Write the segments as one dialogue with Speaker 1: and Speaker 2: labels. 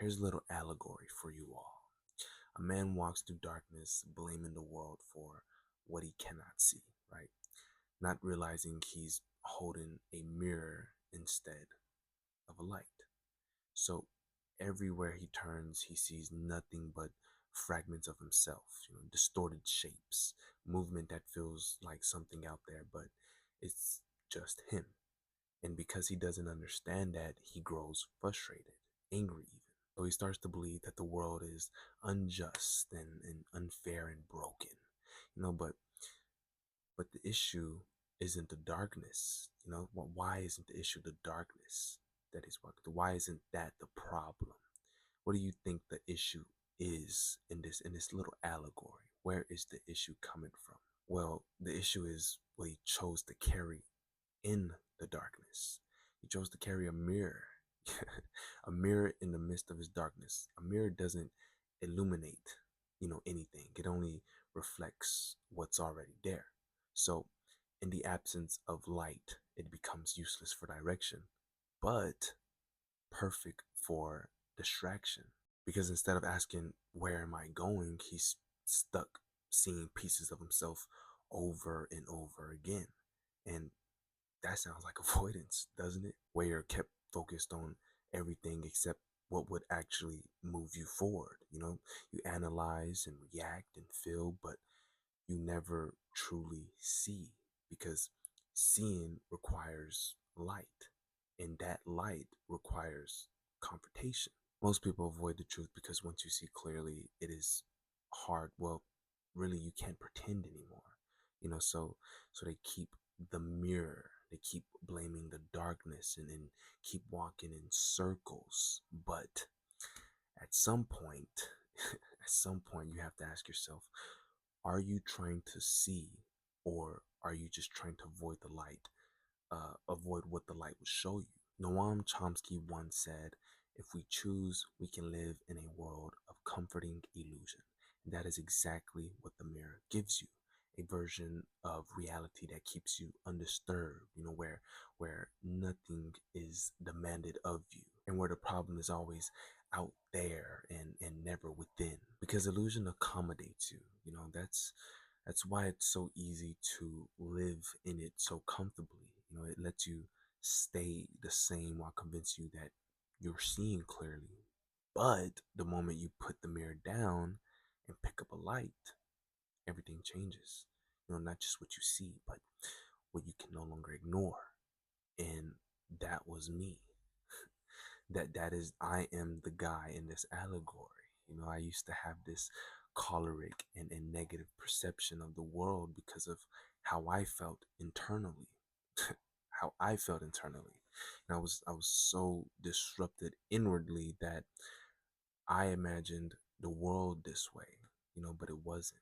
Speaker 1: Here's a little allegory for you all. A man walks through darkness, blaming the world for what he cannot see, right? Not realizing he's holding a mirror instead of a light. So everywhere he turns, he sees nothing but fragments of himself, distorted shapes, movement that feels like something out there, but it's just him. And because he doesn't understand that, he grows frustrated, angry even. So he starts to believe that the world is unjust and unfair and broken. But the issue isn't the darkness. Why isn't the issue the darkness that he's walking through? Why isn't that the problem? What do you think the issue is in this little allegory? Where is the issue coming from? Well, the issue is what he chose to carry in the darkness. He chose to carry a mirror, a mirror in the midst of his darkness. A mirror doesn't illuminate, anything. It only reflects what's already there. So, in the absence of light, it becomes useless for direction, but perfect for distraction. Because instead of asking, where am I going? He's stuck seeing pieces of himself over and over again. And that sounds like avoidance, doesn't it? Where you're kept focused on everything except what would actually move you forward. You analyze and react and feel, but you never truly see, because seeing requires light, and that light requires confrontation. Most people avoid the truth because once you see clearly, it is hard. Well, really, you can't pretend anymore. So they keep the mirror. They keep blaming the darkness and keep walking in circles. But at some point, at some point, you have to ask yourself, are you trying to see, or are you just trying to avoid the light, avoid what the light will show you? Noam Chomsky once said, if we choose, we can live in a world of comforting illusion. And that is exactly what the mirror gives you. A version of reality that keeps you undisturbed, where nothing is demanded of you, and where the problem is always out there and never within. Because illusion accommodates you. That's why it's so easy to live in it so comfortably. It lets you stay the same while convincing you that you're seeing clearly. But the moment you put the mirror down and pick up a light, everything changes. Not just what you see, but what you can no longer ignore. And that was me. That is, I am the guy in this allegory. I used to have this choleric and negative perception of the world because of how I felt internally. How I felt internally. And I was so disrupted inwardly that I imagined the world this way, but it wasn't.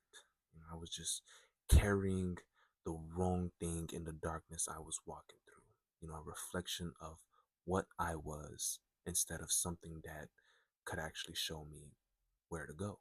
Speaker 1: I was just carrying the wrong thing in the darkness I was walking through. A reflection of what I was instead of something that could actually show me where to go.